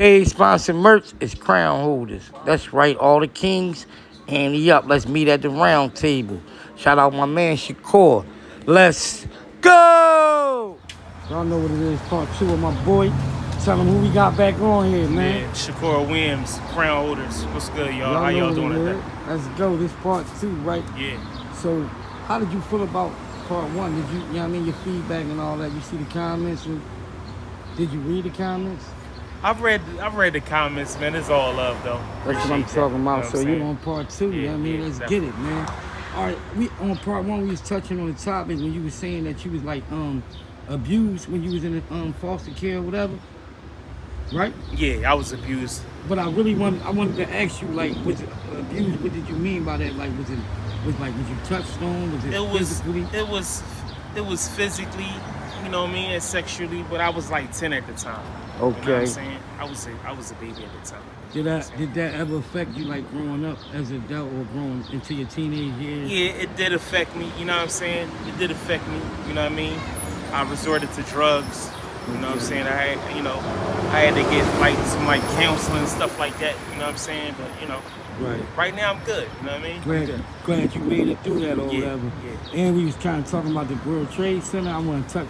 Today's sponsored merch is crown holders. That's right, all the kings. Handy up. Let's meet at the round table. Shout out my man Shakur. Let's go! Y'all know what it is, part 2 of my boy. Tell them who we got back on here, man. Yeah, Shakur Williams, crown holders. What's good, y'all? How Y'all y'all know doing what it today? is. Let's go. This part 2, right? Yeah. So, how did you feel about part 1? Did you know what I mean, your feedback and all that? You see the comments? Did you read the comments? I've read the comments, man. It's all love though. That's what I'm talking about. So you on part 2, you know what I mean? Yeah, Let's definitely. get it, man. All right, we on part 1, we was touching on the topic when you was saying that you was like abused when you was in the foster care or whatever, right? Yeah, I was abused. But I wanted to ask you, like, was it abused? What did you mean by that? Like, was you touched on? Was it physically? It was physically, you know what I mean, and sexually, but I was like 10 at the time. You know what Okay. I'm saying? I was a baby at the time. Did that ever affect you, like growing up as an adult or growing into your teenage years? Yeah, it did affect me, you know what I'm saying? It did affect me, you know what I mean? I resorted to drugs, you know what I'm saying? I had to get like some like counseling and stuff like that, you know what I'm saying? But you know, right now I'm good, you know what I mean? Glad you made it through that or Yeah, whatever. yeah. And we was kind of talking about the World Trade Center. I want to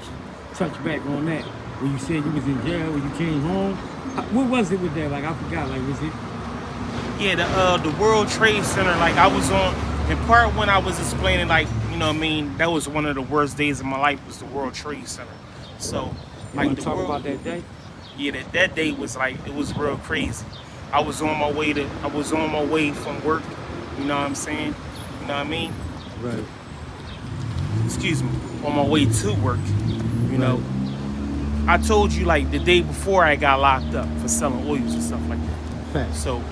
touch back on that. When you said you was in jail when you came home. What was it with that? Like, I forgot. Like, was it? Yeah, the World Trade Center, like I was on, in part when I was explaining, like, you know what I mean, that was one of the worst days of my life was the World Trade Center. So, You like want the to talk world, about that day? yeah, that day was like, it was real crazy. I was on my way from work, you know what I'm saying? You know what I mean? Right. Excuse me, on my way to work, you know. I told you like the day before I got locked up for selling oils and stuff like that. Fact. So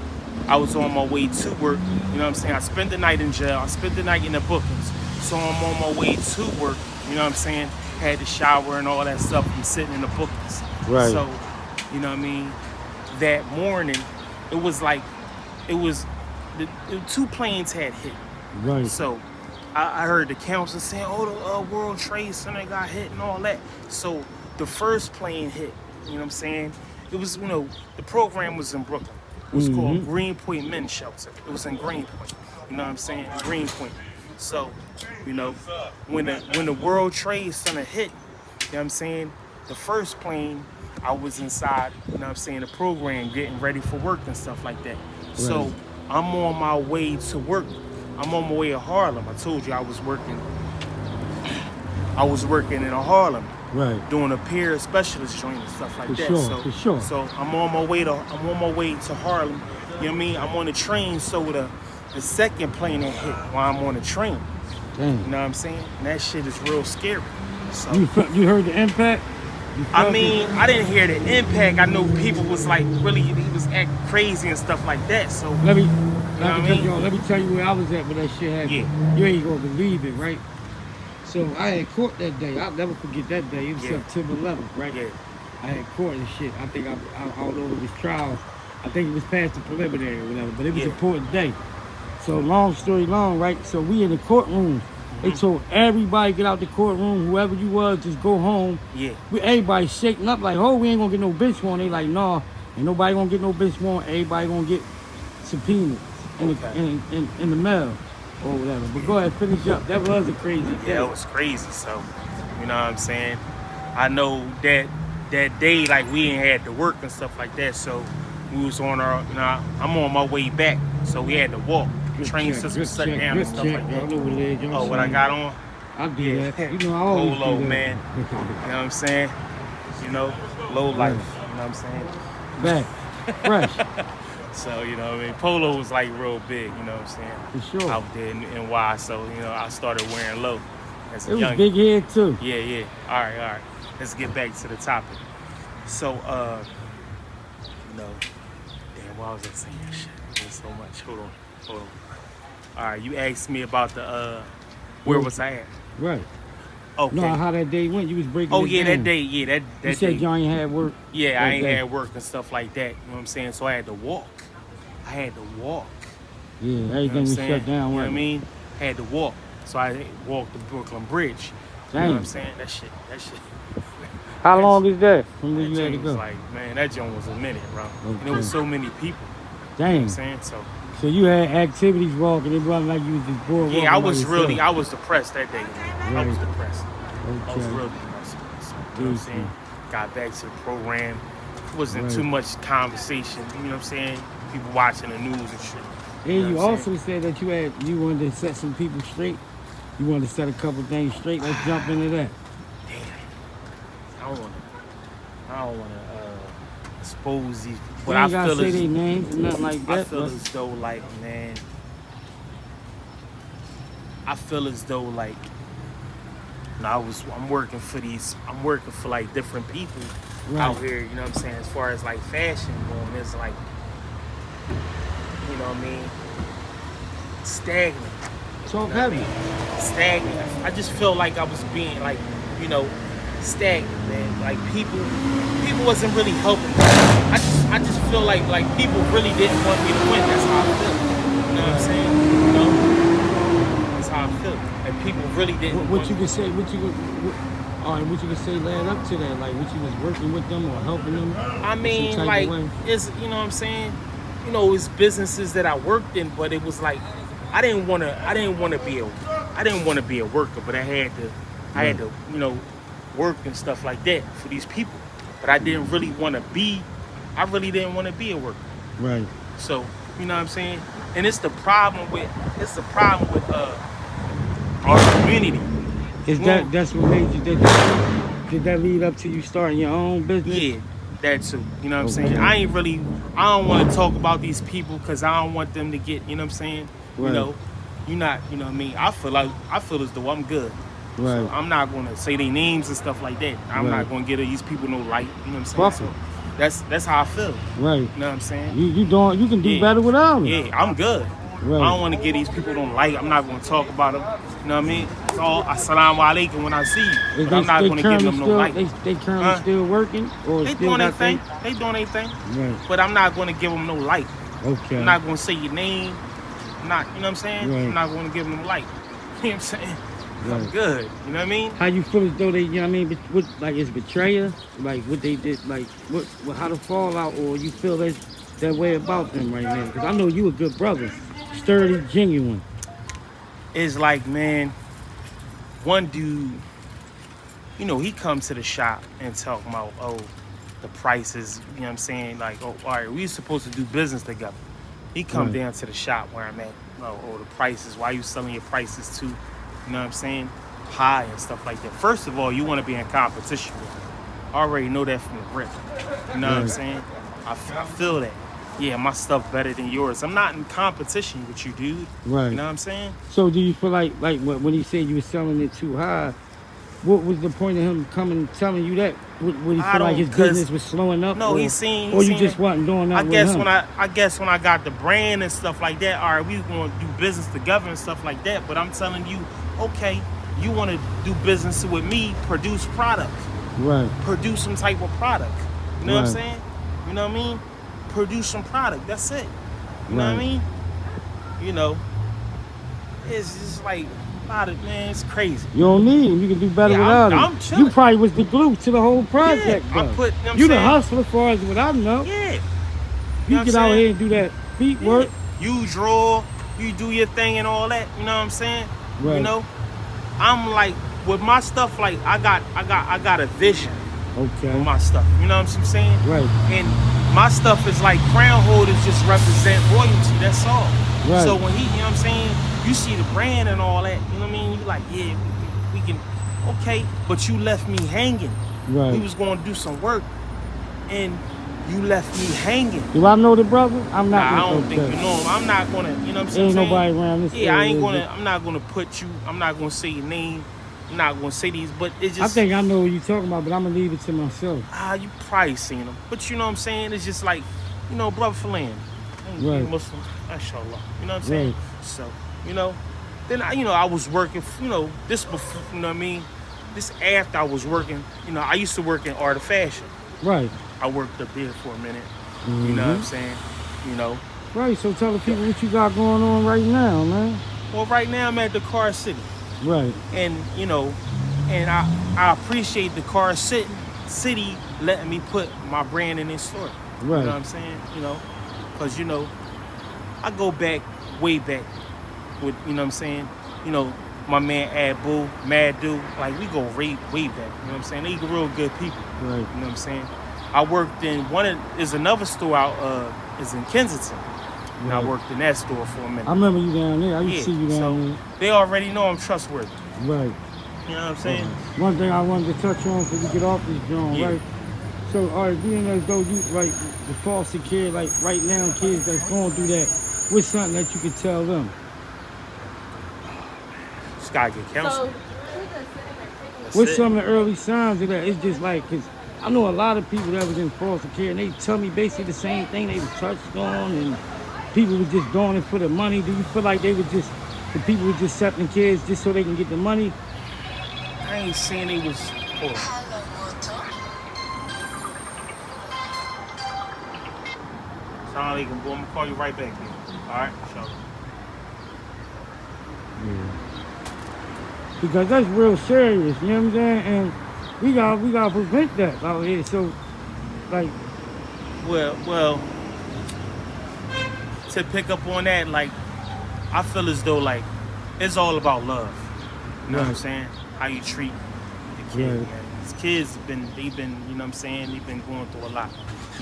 I was on my way to work, you know what I'm saying? I spent the night in jail, I spent the night in the bookings. So I'm on my way to work, you know what I'm saying? Had to shower and all that stuff from sitting in the bookings. Right. So, you know what I mean? That morning, it was like, the 2 planes had hit. Right. So I heard the counselor saying, oh, the World Trade Center got hit and all that. So the first plane hit, you know what I'm saying? It was, you know, the program was in Brooklyn. It was called Greenpoint Men's Shelter. It was in Greenpoint, you know what I'm saying? Greenpoint. So, you know, when the World Trade Center hit, you know what I'm saying? The first plane, I was inside, you know what I'm saying, the program, getting ready for work and stuff like that. So I'm on my way to work. I'm on my way to Harlem. I told you I was working in Harlem. Right. Doing a peer specialist joint and stuff like that. For sure. So I'm on my way to Harlem. You know what I mean? I'm on the train, so the second plane that hit while I'm on the train. Damn. You know what I'm saying? And that shit is real scary. So You heard the impact? I mean, I didn't hear the impact. I know people was like really, he was acting crazy and stuff like that. So Let me tell you where I was at when that shit happened. Yeah. You ain't gonna believe it, right? So I had court that day. I'll never forget that day. It was September 11th, right? Yeah. I had court and shit. I think I don't know if it was trial. I think it was past the preliminary or whatever, but it was an important day. So long story long, right? So we in the courtroom. They told everybody get out the courtroom. Whoever you was, just go home. Yeah. Everybody shaking up like, oh, we ain't gonna get no bench warrant. They like, nah, ain't nobody gonna get no bench warrant. Everybody gonna get subpoenas in the mail or whatever. But go ahead, finish up. That was a crazy day. Yeah, it was crazy. So, you know what I'm saying? I know that day, like, we ain't had to work and stuff like that. So we was on our, you know, I'm on my way back. So we had to walk. Train system shut down and stuff like that. Oh, what I got on? I do that. You know, I always Polo, do that. man. You know what I'm saying? You know, low life. You know what I'm saying? Back, fresh. So, you know what I mean? Polo was like real big, you know what I'm saying? For sure. Out there in NY. So, you know, I started wearing low as a It was young. big head too. Yeah. All right. Let's get back to the topic. So, you know, damn, why was I saying shit? There's so much. Hold on. All right, you asked me about the, where was I at? Right. Okay. No, how that day went. You was breaking Oh, it yeah, down. that day. Yeah, that You day. said y'all ain't had work. Yeah, that I ain't day. had work and stuff like that. You know what I'm saying? So I had to walk. Yeah, You everything know what I'm was saying? shut down. You know right? what I mean? Had to walk. So I walked the Brooklyn Bridge. You know what I'm saying? That shit. How long is that from where That you had to joint was go? like, man, that joint was a minute, bro. And there Okay. was so many people. You know what Dang. I'm saying? So So you had activities walking. It wasn't like you was just bored walking yeah, by yourself. I was depressed that day, man. I was Right. depressed. I was Okay. real depressed. So, you know what I'm Decent. saying? Got back to the program. Wasn't Right. too much conversation. You know what I'm saying? People watching the news and shit. And You know you what I'm also said that you wanted to set some people straight. You wanted to set a couple things straight. Let's jump into that. Damn. I don't wanna expose these, but You I ain't gotta feel say as their names, nothing like that. I feel but as though like, man, I feel as though like, I'm working for like different people out here, you know what I'm saying, as far as like fashion going, it's like, you know what I mean, stagnant. Talk You know what I heavy. mean? Stagnant. I just feel like I was being like, you know, stagnant, man. Like people wasn't really helping me. I just feel like people really didn't want me to win. That's how I feel. You know what I'm saying? You know? That's how I feel. And people really didn't What want you me. could say? All right, what you could say led up to that? Like what you was working with them or helping them? I mean, some type like, of way? it's, you know what I'm saying? You know, it's businesses that I worked in, but it was like I didn't want to be a worker, but I had to, you know, work and stuff like that for these people. But I didn't really want to be I really didn't want to be a worker. Right. So, you know what I'm saying? And it's the problem with our community. Is that's what made you did that lead up to you starting your own business? Yeah, that too. You know what I'm saying? Okay. I don't want to talk about these people because I don't want them to get, you know what I'm saying? Right. You know, you know what I mean? I feel as though I'm good. Right. So I'm not gonna say their names and stuff like that. I'm not gonna give these people no light, you know what I'm saying? So that's how I feel. Right. You know what I'm saying? You can do better without them. Yeah, I'm good. Right. I don't want to give these people no light. I'm not gonna talk about them. You know what I mean? It's all assalamu alaikum when I see you. But I'm not gonna give them no light. They currently still working or They still doing their got thing. They doing their thing. Right. But I'm not gonna give them no light. Okay. I'm not gonna say your name. I'm not, you know what I'm saying? Right. I'm not gonna give them light. You know what I'm saying? Right. I'm good. You know what I mean? How you feel as though they, you know what I mean? What, like, it's betrayal? Like, what they did, like, how the fallout, or you feel that way about them right now? Because I know you a good brother. Sturdy, genuine. It's like, man, one dude, you know, he come to the shop and talk about, oh, the prices, you know what I'm saying? Like, oh, all right, we supposed to do business together. He come down to the shop where I'm at. Oh, the prices, why you selling your prices too? You know what I'm saying? High and stuff like that. First of all, you want to be in competition with me. I already know that from the rip. You know what I'm saying? I feel that. Yeah, my stuff better than yours. I'm not in competition with you, dude. Right. You know what I'm saying? So do you feel like when he said you were selling it too high, what was the point of him coming and telling you that? Would he feel like his business was slowing up? No, or you just wasn't doing that I with guess him? I guess when I got the brand and stuff like that, all right, we going to do business together and stuff like that. But I'm telling you, okay, you want to do business with me, produce product. Right. Produce some type of product. You know what I'm saying? You know what I mean? Produce some product. That's it. You know what I mean? You know, it's just like, man, it's crazy. You don't need him. You can do better without him. I'm chilling. You probably was the glue to the whole project, Yeah, though. you the hustler, far as what I know. Yeah. You get out here and do that feet work. You draw, you do your thing and all that. You know what I'm saying? Right. You know, I'm like, with my stuff, like I got a vision. Okay. With my stuff. You know what I'm saying? Right. And my stuff is like crown holders just represent royalty. That's all. Right. So when you know what I'm saying, you see the brand and all that, you know what I mean? You like, yeah, we can, okay, but you left me hanging. Right. We was going to do some work, and you left me hanging. Do I know the brother? I'm not. Nah, I don't think you know him. I'm not gonna, you know what I'm saying? Ain't nobody around this. Yeah, I'm not gonna put you. I'm not gonna say your name. I'm not gonna say these, but it's just. I think I know what you're talking about, but I'm gonna leave it to myself. You probably seen them, but you know what I'm saying? It's just like, you know, brother Philan, Muslim, mashallah. You know what I'm saying? Right. So, you know, then I was working. You know, this before, you know what I mean? This after I was working. You know, I used to work in art of fashion. Right. I worked up there for a minute. You know what I'm saying? You know. Right. So tell the people what you got going on right now, man. Well, right now I'm at the Car City. Right. And you know, and I appreciate the Car City city letting me put my brand in their store. Right. You know what I'm saying? You know, because, you know, I go back, way back with, you know what I'm saying? You know, my man Abu, Mad Dude, like we go way back. You know what I'm saying? They real good people. Right. You know what I'm saying? I worked in there's another store out, is in Kensington. And I worked in that store for a minute. I remember you down there. I used to see you down there. They already know I'm trustworthy. Right. You know what I'm saying? One thing I wanted to touch on before we get off this joint, right? So, all right, being as though you, like, the foster care, like, right now, kids that's going through that, what's something that you could tell them? Just gotta get counseling. What's some of the early signs of that? It's just like, because I know a lot of people that was in foster care, and they tell me basically the same thing. They was touched on, and people were just doing it for the money. Do you feel like the people were just accepting kids just so they can get the money? I ain't saying they was. Hold on. Sound like I'm gonna call you right back here. Alright, sure. Yeah. Because that's real serious, you know what I'm saying? And we gotta prevent that out here. So, like, Well, to pick up on that, like, I feel as though, like, it's all about love. You know what I'm saying? How you treat the kid, man. These kids they've been, you know what I'm saying? They've been going through a lot.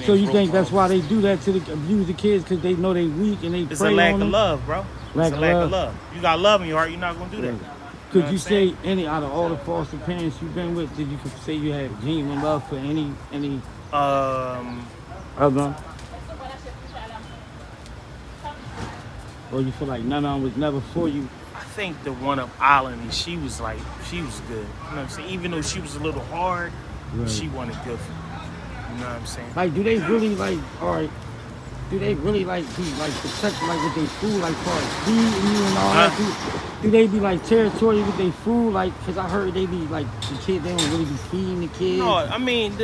So you think that's why they do that to abuse the kids, because they know they weak and they It's prey a lack on them? of love, bro. It's a lack of love. You got love in your heart, you're not gonna do that. Could you say any out of all the foster parents you've been with, did you say you had genuine love for any other? Or you feel like none of them was never for you? I think the one up Island, she was good. You know what I'm saying? Even though she was a little hard, she wanted good for me. You know what I'm saying? Like, do they really like, all right, do they really like be like protected like with their food, like far as feeding you and all that? Do they be like territorial with their food? Like, cause I heard they be like the kid, they don't really be feeding the kids. No, I mean,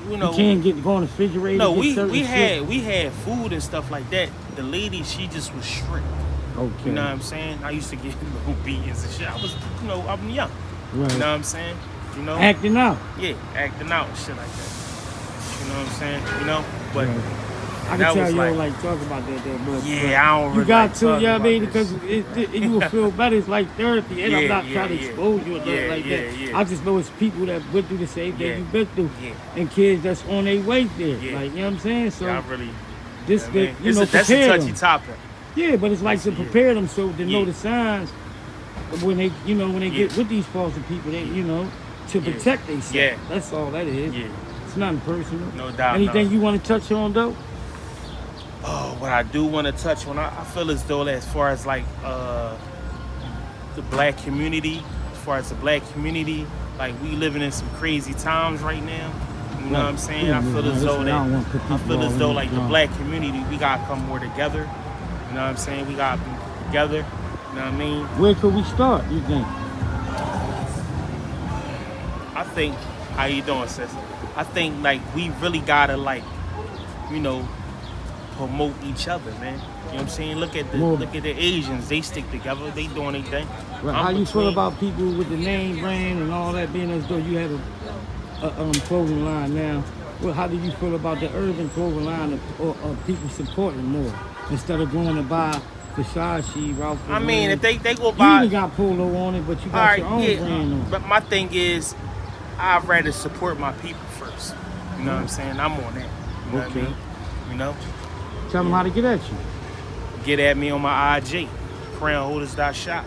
you know, you can't go in the refrigerator. No, we had food and stuff like that. The lady, she just was strict. Okay. You know what I'm saying? I used to get little beatings and shit. I was, you know, I'm young. Right. You know what I'm saying? You know, acting out. Yeah, acting out and shit like that. You know what I'm saying? You know, but. Right. I can tell you don't like talk about that much. Yeah, I don't really you got like to, yeah, I mean, this. because you will feel better. It's like therapy, and I'm not trying to expose you or nothing like that. Yeah. I just know it's people that went through the same thing you've been through, and kids that's on their way there. Like, you know what I'm saying? So I really, that's a touchy topic. Yeah, but it's like to prepare them so to know the signs when they, when they get with these foster people, they, to protect themselves. Yeah. That's all that is. Yeah. It's nothing personal. No doubt. Anything you want to touch on though? Oh, what I do want to touch on, I feel as though as far as like the black community, like we living in some crazy times right now. You know what I'm saying? I feel as though like the black community, we gotta come more together. You know what I'm saying? We gotta be together. You know what I mean? Where could we start, you think? I think, how you doing, sis? I think like we really gotta promote each other, man. You know what I'm saying? Look at the Asians. They stick together. They doing their thing. Right. How you feel about people with the name brand and all that, being as though you have a clothing line now? Well, how do you feel about the urban clothing line of people supporting more instead of going to buy Versace, Ralph? I mean, if they go buy, you even got Polo on it, but you got your own brand on. But my thing is, I'd rather support my people first. You know what I'm saying? I'm on that. You know what I mean? You know. Tell them how to get at you. Get at me on my IG, crownholders.shop.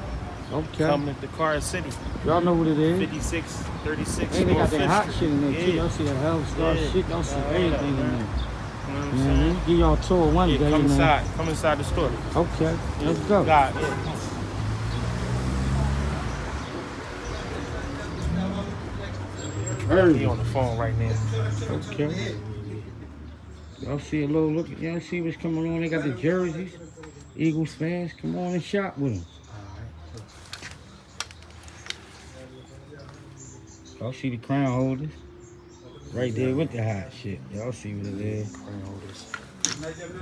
Okay. Coming at the Car City. Y'all know what it is. 5636. Hey, they got that hot shit in there too. Y'all see that health star shit. Y'all see everything in there. You know what I'm saying? Give y'all a tour one day. Come inside the store. Okay. Let's go. He on the phone right now. Okay. Y'all see a little look. Y'all see what's coming on. They got the jerseys. Eagles fans, come on and shop with them. Y'all see the crown holders. Right there with the hot shit. Y'all see what it is. Crown holders.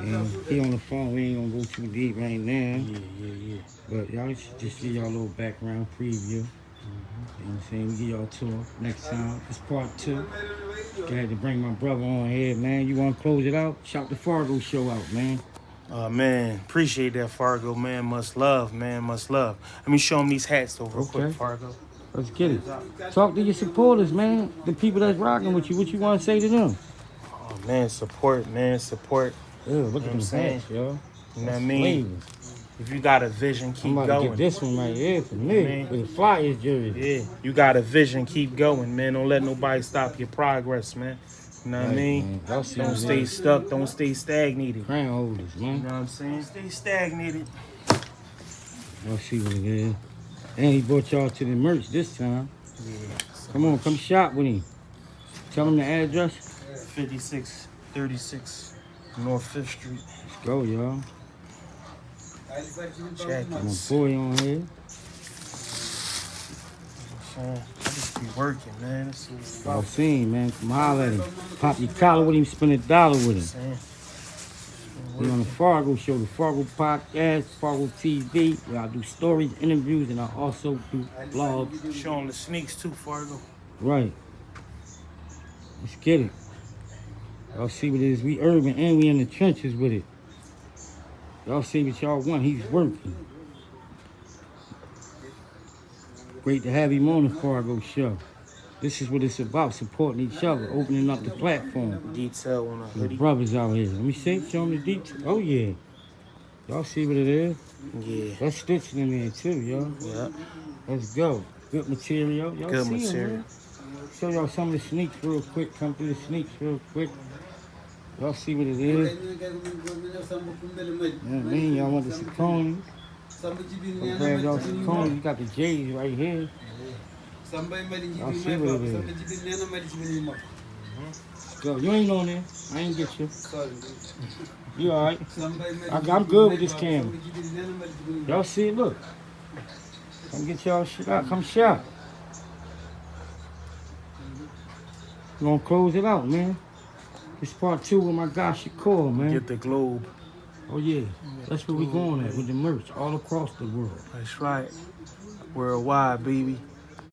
And he on the phone. We ain't gonna go too deep right now. Yeah. But y'all should just see y'all little background preview. You know what I'm saying? We get y'all tour next time. It's part 2. Glad to bring my brother on here, man. You want to close it out? Shout the Fargo show out, man. Man, appreciate that, Fargo, man. Much love, man. Much love. Let me show them these hats, though, real quick, Fargo. Let's get it. Talk to your supporters, man. The people that's rocking with you. What you want to say to them? Oh, man, support, man. Support. Yeah, look at them saying? hats, yo. You know what I mean? If you got a vision, keep I'm about going. to get this one right here for me. With the Flyers jersey. Yeah, you got a vision, keep going, man. Don't let nobody stop your progress, man. You know what I mean? Don't stay stuck. Don't stay stagnated. Crown holders, man. You know what I'm saying? Stay stagnated. Y'all see what it is. And he brought y'all to the merch this time. Yeah. Come on, come shop with him. Tell him the address. 5636 North 5th Street. Let's go, y'all. Check My boy on here. I just be working, man. Y'all seen, man. Come holler at him. Pop your collar with him, spend $1 with him. We on the Fargo show, the Fargo podcast, Fargo TV. Where I do stories, interviews, and I also do vlogs. Showing the sneaks too, Fargo. Right. Let's get it. Y'all see what it is. We urban and we in the trenches with it. Y'all see what y'all want. He's working. Great to have him on the Fargo show. This is what it's about, supporting each other, opening up the platform. Detail on a hoodie. The brothers out here. Let me see, show them the detail. Oh, yeah. Y'all see what it is? Yeah. That's stitching in there, too, y'all. Yeah. Let's go. Good material. Y'all Good see material. Them, show y'all some of the sneaks real quick. Come through the sneaks real quick. Y'all see what it is. Y'all want the Saucony. Grab y'all Saucony. You got the J's right here. Y'all see what it is. Go. You ain't on there. I ain't get you. You alright? I'm good with this camera. Y'all see it? Look. Come get y'all shit out. Come shop. We're gonna close it out, man. It's part 2 with my guy Shakur, man. Get the globe. Oh yeah, that's where we going at with the merch all across the world. That's right. Worldwide, baby.